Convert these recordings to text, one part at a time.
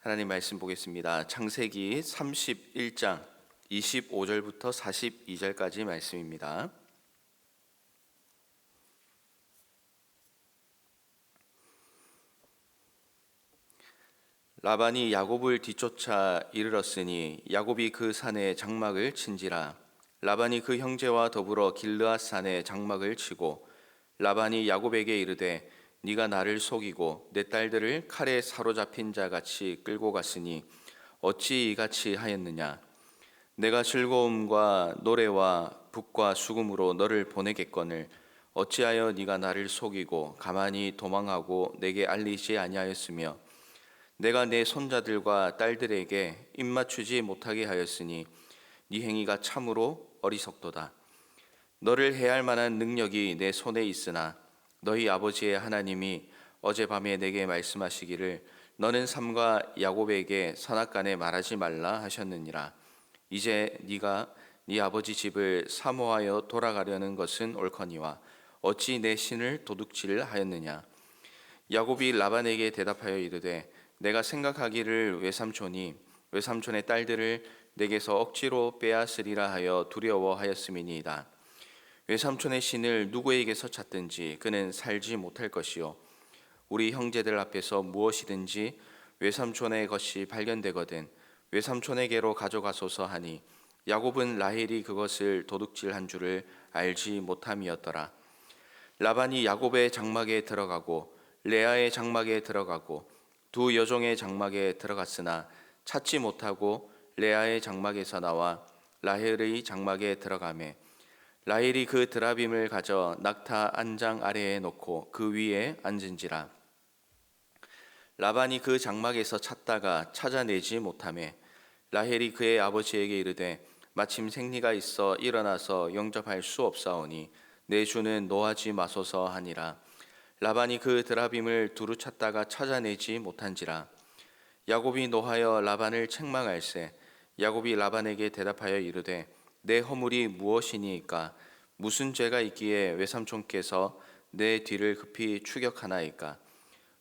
하나님 말씀 보겠습니다. 창세기 31장 25절부터 42절까지 말씀입니다. 라반이 야곱을 뒤쫓아 이르렀으니 야곱이 그 산에 장막을 친지라. 라반이 그 형제와 더불어 길르앗 산에 장막을 치고 라반이 야곱에게 이르되 네가 나를 속이고 내 딸들을 칼에 사로잡힌 자 같이 끌고 갔으니 어찌 이같이 하였느냐. 내가 즐거움과 노래와 북과 수금으로 너를 보내겠거늘 어찌하여 네가 나를 속이고 가만히 도망하고 내게 알리지 아니하였으며 내가 내 손자들과 딸들에게 입맞추지 못하게 하였으니 네 행위가 참으로 어리석도다. 너를 해할 만한 능력이 내 손에 있으나 너희 아버지의 하나님이 어젯밤에 내게 말씀하시기를 너는 삼가 야곱에게 선악간에 말하지 말라 하셨느니라. 이제 네가 네 아버지 집을 사모하여 돌아가려는 것은 옳거니와 어찌 내 신을 도둑질하였느냐. 야곱이 라반에게 대답하여 이르되 내가 생각하기를 외삼촌의 딸들을 내게서 억지로 빼앗으리라 하여 두려워하였음이니이다. 외삼촌의 신을 누구에게서 찾든지 그는 살지 못할 것이요 우리 형제들 앞에서 무엇이든지 외삼촌의 것이 발견되거든 외삼촌에게로 가져가소서 하니 야곱은 라헬이 그것을 도둑질한 줄을 알지 못함이었더라. 라반이 야곱의 장막에 들어가고 레아의 장막에 들어가고 두 여종의 장막에 들어갔으나 찾지 못하고 레아의 장막에서 나와 라헬의 장막에 들어가매 라헬이 그 드라빔을 가져 낙타 안장 아래에 놓고 그 위에 앉은지라. 라반이 그 장막에서 찾다가 찾아내지 못하매 라헬이 그의 아버지에게 이르되 마침 생리가 있어 일어나서 영접할 수 없사오니 내 주는 노하지 마소서 하니라. 라반이 그 드라빔을 두루 찾다가 찾아내지 못한지라. 야곱이 노하여 라반을 책망할세 야곱이 라반에게 대답하여 이르되 내 허물이 무엇이니이까 무슨 죄가 있기에 외삼촌께서 내 뒤를 급히 추격하나이까.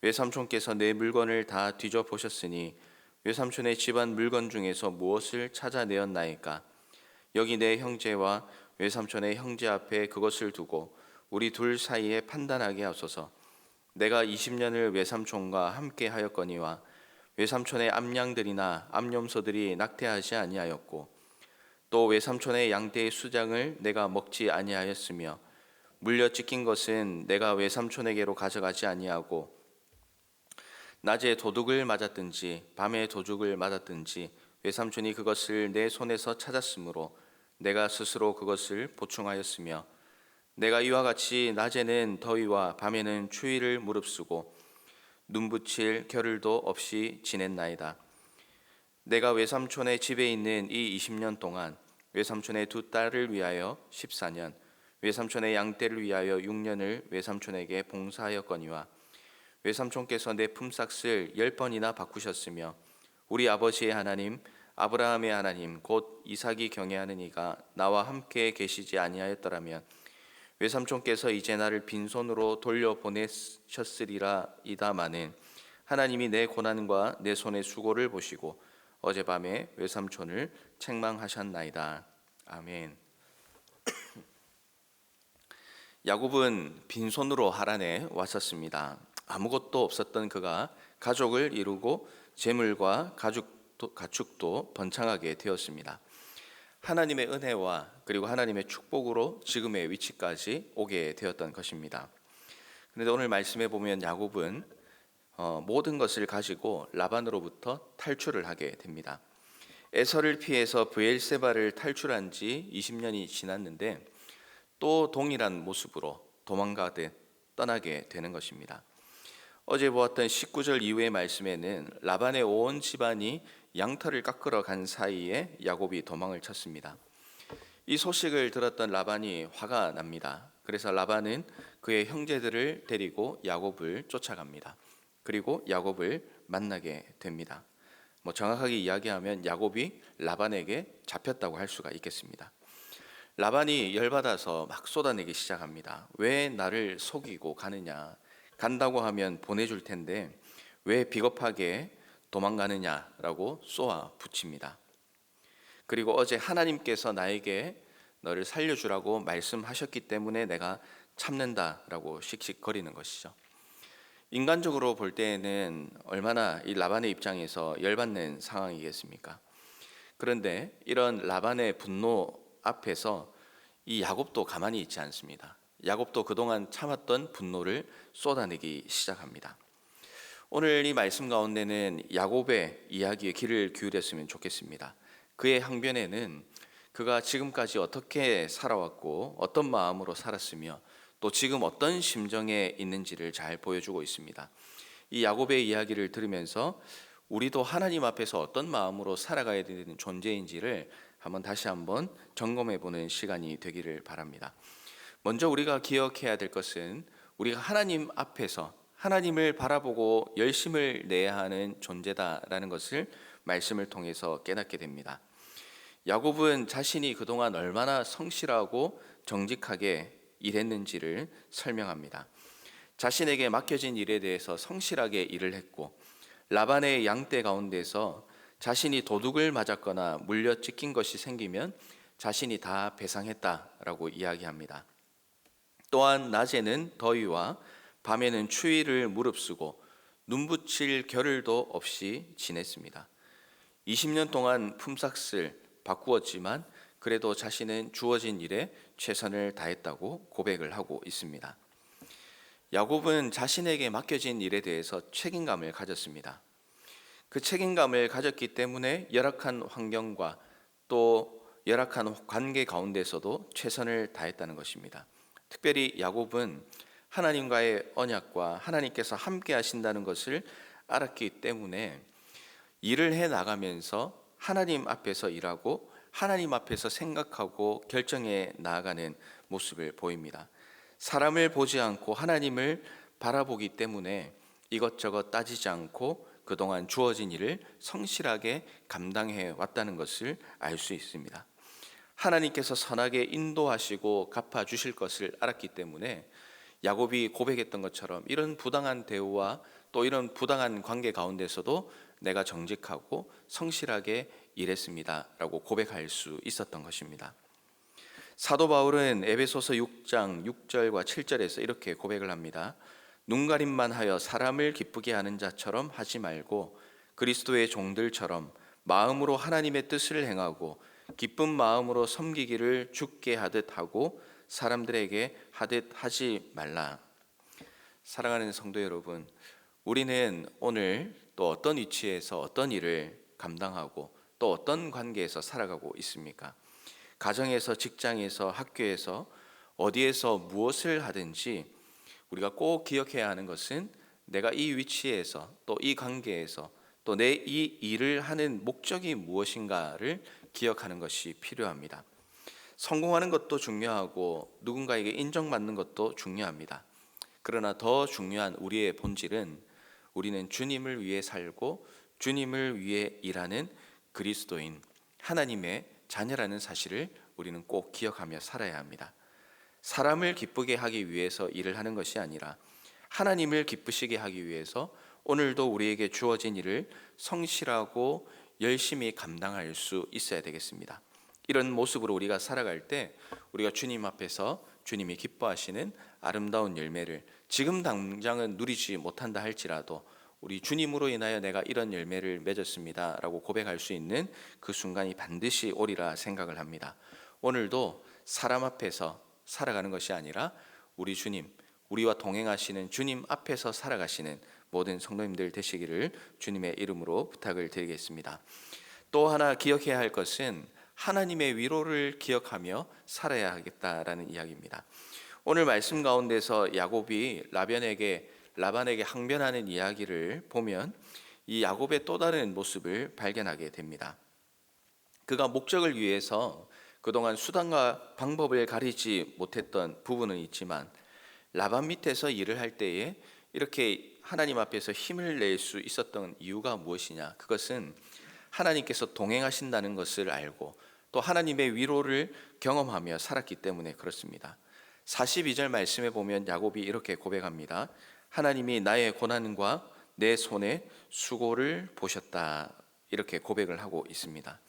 외삼촌께서 내 물건을 다 뒤져보셨으니 외삼촌의 집안 물건 중에서 무엇을 찾아내었나이까. 여기 내 형제와 외삼촌의 형제 앞에 그것을 두고 우리 둘 사이에 판단하게 하소서. 내가 20년을 외삼촌과 함께 하였거니와 외삼촌의 암양들이나 암염소들이 낙태하지 아니하였고 또 외삼촌의 양떼의 수장을 내가 먹지 아니하였으며 물려 찢긴 것은 내가 외삼촌에게로 가져가지 아니하고 낮에 도둑을 맞았든지 밤에 도둑을 맞았든지 외삼촌이 그것을 내 손에서 찾았으므로 내가 스스로 그것을 보충하였으며 내가 이와 같이 낮에는 더위와 밤에는 추위를 무릅쓰고 눈붙일 겨를도 없이 지냈나이다. 내가 외삼촌의 집에 있는 이 20년 동안 외삼촌의 두 딸을 위하여 14년, 외삼촌의 양떼를 위하여 6년을 외삼촌에게 봉사하였거니와 외삼촌께서 내 품삯을 10번이나 바꾸셨으며 우리 아버지의 하나님 아브라함의 하나님 곧 이삭이 경외하는 이가 나와 함께 계시지 아니하였더라면 외삼촌께서 이제 나를 빈손으로 돌려보내셨으리라 이다마는 하나님이 내 고난과 내 손의 수고를 보시고 어젯밤에 외삼촌을 책망하셨나이다. 아멘. 야곱은 빈손으로 하란에 왔었습니다. 아무것도 없었던 그가 가족을 이루고 재물과 가축도 번창하게 되었습니다. 하나님의 은혜와 그리고 하나님의 축복으로 지금의 위치까지 오게 되었던 것입니다. 그런데 오늘 말씀에 보면 야곱은 모든 것을 가지고 라반으로부터 탈출을 하게 됩니다. 에서를 피해서 브엘세바를 탈출한 지 20년이 지났는데 또 동일한 모습으로 도망가듯 떠나게 되는 것입니다. 어제 보았던 19절 이후의 말씀에는 라반의 온 집안이 양털을 깎으러 간 사이에 야곱이 도망을 쳤습니다. 이 소식을 들었던 라반이 화가 납니다. 그래서 라반은 그의 형제들을 데리고 야곱을 쫓아갑니다. 그리고 야곱을 만나게 됩니다. 정확하게 이야기하면 야곱이 라반에게 잡혔다고 할 수가 있겠습니다. 라반이 열받아서 막 쏟아내기 시작합니다. 왜 나를 속이고 가느냐? 간다고 하면 보내줄 텐데 왜 비겁하게 도망가느냐라고 쏘아 붙입니다. 그리고 어제 하나님께서 나에게 너를 살려주라고 말씀하셨기 때문에 내가 참는다라고 씩씩거리는 것이죠. 인간적으로 볼 때에는 얼마나 이 라반의 입장에서 열받는 상황이겠습니까? 그런데 이런 라반의 분노 앞에서 이 야곱도 가만히 있지 않습니다. 야곱도 그동안 참았던 분노를 쏟아내기 시작합니다. 오늘 이 말씀 가운데는 야곱의 이야기에 귀를 기울였으면 좋겠습니다. 그의 항변에는 그가 지금까지 어떻게 살아왔고 어떤 마음으로 살았으며 또 지금 어떤 심정에 있는지를 잘 보여주고 있습니다. 이 야곱의 이야기를 들으면서 우리도 하나님 앞에서 어떤 마음으로 살아가야 되는 존재인지를 다시 한번 점검해 보는 시간이 되기를 바랍니다. 먼저 우리가 기억해야 될 것은 우리가 하나님 앞에서 하나님을 바라보고 열심을 내야 하는 존재다라는 것을 말씀을 통해서 깨닫게 됩니다. 야곱은 자신이 그동안 얼마나 성실하고 정직하게 일했는지를 설명합니다. 자신에게 맡겨진 일에 대해서 성실하게 일을 했고 라반의 양떼 가운데서 자신이 도둑을 맞았거나 물려 찢긴 것이 생기면 자신이 다 배상했다라고 이야기합니다. 또한 낮에는 더위와 밤에는 추위를 무릅쓰고 눈붙일 겨를도 없이 지냈습니다. 20년 동안 품삯을 바꾸었지만 그래도 자신은 주어진 일에 최선을 다했다고 고백을 하고 있습니다. 야곱은 자신에게 맡겨진 일에 대해서 책임감을 가졌습니다. 그 책임감을 가졌기 때문에 열악한 환경과 또 열악한 관계 가운데서도 최선을 다했다는 것입니다. 특별히 야곱은 하나님과의 언약과 하나님께서 함께 하신다는 것을 알았기 때문에 일을 해 나가면서 하나님 앞에서 일하고 하나님 앞에서 생각하고 결정해 나아가는 모습을 보입니다. 사람을 보지 않고 하나님을 바라보기 때문에 이것저것 따지지 않고 그동안 주어진 일을 성실하게 감당해 왔다는 것을 알 수 있습니다. 하나님께서 선하게 인도하시고 갚아주실 것을 알았기 때문에 야곱이 고백했던 것처럼 이런 부당한 대우와 또 이런 부당한 관계 가운데서도 내가 정직하고 성실하게 일했습니다 라고 고백할 수 있었던 것입니다. 사도 바울은 에베소서 6장 6절과 7절에서 이렇게 고백을 합니다. 눈가림만 하여 사람을 기쁘게 하는 자처럼 하지 말고 그리스도의 종들처럼 마음으로 하나님의 뜻을 행하고 기쁜 마음으로 섬기기를 주께 하듯 하고 사람들에게 하듯 하지 말라. 사랑하는 성도 여러분, 우리는 오늘 또 어떤 위치에서 어떤 일을 감당하고 또 어떤 관계에서 살아가고 있습니까? 가정에서, 직장에서, 학교에서, 어디에서 무엇을 하든지 우리가 꼭 기억해야 하는 것은 내가 이 위치에서 또 이 관계에서 또 내 이 일을 하는 목적이 무엇인가를 기억하는 것이 필요합니다. 성공하는 것도 중요하고 누군가에게 인정받는 것도 중요합니다. 그러나 더 중요한 우리의 본질은 우리는 주님을 위해 살고 주님을 위해 일하는 그리스도인 하나님의 자녀라는 사실을 우리는 꼭 기억하며 살아야 합니다. 사람을 기쁘게 하기 위해서 일을 하는 것이 아니라 하나님을 기쁘시게 하기 위해서 오늘도 우리에게 주어진 일을 성실하고 열심히 감당할 수 있어야 되겠습니다. 이런 모습으로 우리가 살아갈 때 우리가 주님 앞에서 주님이 기뻐하시는 아름다운 열매를 지금 당장은 누리지 못한다 할지라도 우리 주님으로 인하여 내가 이런 열매를 맺었습니다 라고 고백할 수 있는 그 순간이 반드시 오리라 생각을 합니다. 오늘도 사람 앞에서 살아가는 것이 아니라 우리 주님, 우리와 동행하시는 주님 앞에서 살아가시는 모든 성도님들 되시기를 주님의 이름으로 부탁을 드리겠습니다. 또 하나 기억해야 할 것은 하나님의 위로를 기억하며 살아야 하겠다라는 이야기입니다. 오늘 말씀 가운데서 야곱이 라반에게 항변하는 이야기를 보면 이 야곱의 또 다른 모습을 발견하게 됩니다. 그가 목적을 위해서 그동안 수단과 방법을 가리지 못했던 부분은 있지만 라반 밑에서 일을 할 때에 이렇게 하나님 앞에서 힘을 낼 수 있었던 이유가 무엇이냐? 그것은 하나님께서 동행하신다는 것을 알고 또 하나님의 위로를 경험하며 살았기 때문에 그렇습니다. 42절 말씀에 보면 야곱이 이렇게 고백합니다. 하나님이 나의 고난과 내 손에 수고를 보셨다. 이렇게 고백을 하고 있습니다.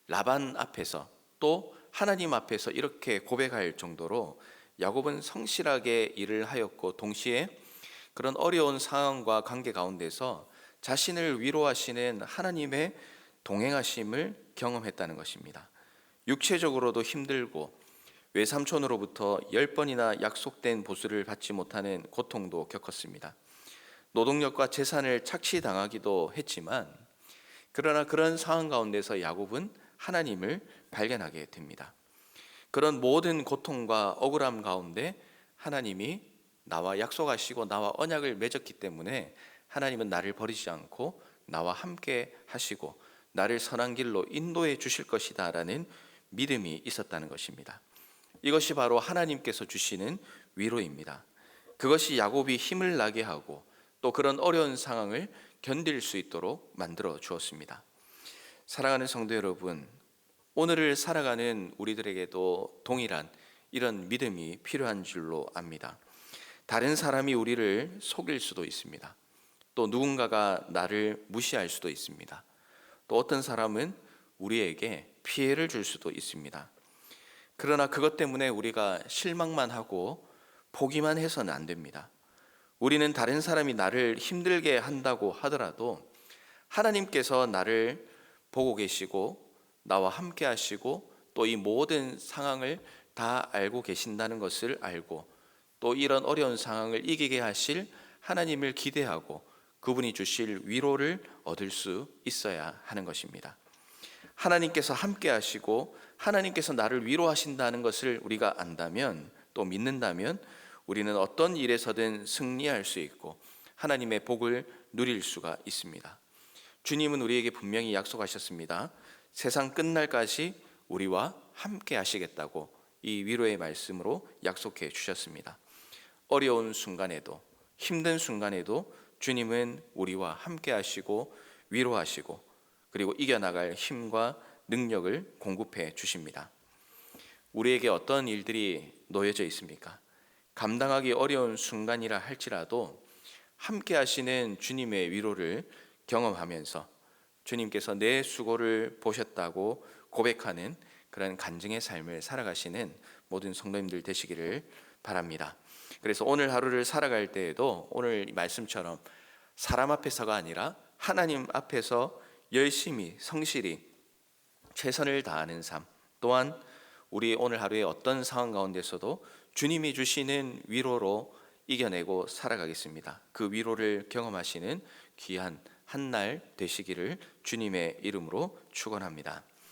라반 앞에서 또 하나님 앞에서 이렇게 고백할 정도로 야곱은 성실하게 일을 하였고, 동시에 그런 어려운 상황과 관계 가운데서 자신을 위로하시는 하나님의 동행하심을 경험했다는 것입니다. 육체적으로도 힘들고 외삼촌으로부터 10번이나 약속된 보수를 받지 못하는 고통도 겪었습니다. 노동력과 재산을 착취당하기도 했지만, 그러나 그런 상황 가운데서 야곱은 하나님을 발견하게 됩니다. 그런 모든 고통과 억울함 가운데 하나님이 나와 약속하시고 나와 언약을 맺었기 때문에 하나님은 나를 버리지 않고 나와 함께 하시고 나를 선한 길로 인도해 주실 것이다 라는 믿음이 있었다는 것입니다. 이것이 바로 하나님께서 주시는 위로입니다. 그것이 야곱이 힘을 나게 하고 또 그런 어려운 상황을 견딜 수 있도록 만들어 주었습니다. 사랑하는 성도 여러분, 오늘을 살아가는 우리들에게도 동일한 이런 믿음이 필요한 줄로 압니다. 다른 사람이 우리를 속일 수도 있습니다. 또 누군가가 나를 무시할 수도 있습니다. 또 어떤 사람은 우리에게 피해를 줄 수도 있습니다. 그러나 그것 때문에 우리가 실망만 하고 포기만 해서는 안 됩니다. 우리는 다른 사람이 나를 힘들게 한다고 하더라도 하나님께서 나를 보고 계시고 나와 함께 하시고 또 이 모든 상황을 다 알고 계신다는 것을 알고, 또 이런 어려운 상황을 이기게 하실 하나님을 기대하고 그분이 주실 위로를 얻을 수 있어야 하는 것입니다. 하나님께서 함께 하시고 하나님께서 나를 위로하신다는 것을 우리가 안다면, 또 믿는다면 우리는 어떤 일에서든 승리할 수 있고 하나님의 복을 누릴 수가 있습니다. 주님은 우리에게 분명히 약속하셨습니다. 세상 끝날까지 우리와 함께 하시겠다고 이 위로의 말씀으로 약속해 주셨습니다. 어려운 순간에도, 힘든 순간에도 주님은 우리와 함께 하시고 위로하시고 그리고 이겨나갈 힘과 능력을 공급해 주십니다. 우리에게 어떤 일들이 놓여져 있습니까? 감당하기 어려운 순간이라 할지라도 함께 하시는 주님의 위로를 경험하면서 주님께서 내 수고를 보셨다고 고백하는 그런 간증의 삶을 살아가시는 모든 성도님들 되시기를 바랍니다. 그래서 오늘 하루를 살아갈 때에도 오늘 말씀처럼 사람 앞에서가 아니라 하나님 앞에서 열심히 성실히 최선을 다하는 삶, 또한 우리 오늘 하루의 어떤 상황 가운데서도 주님이 주시는 위로로 이겨내고 살아가겠습니다. 그 위로를 경험하시는 귀한 한 날 되시기를 주님의 이름으로 축원합니다.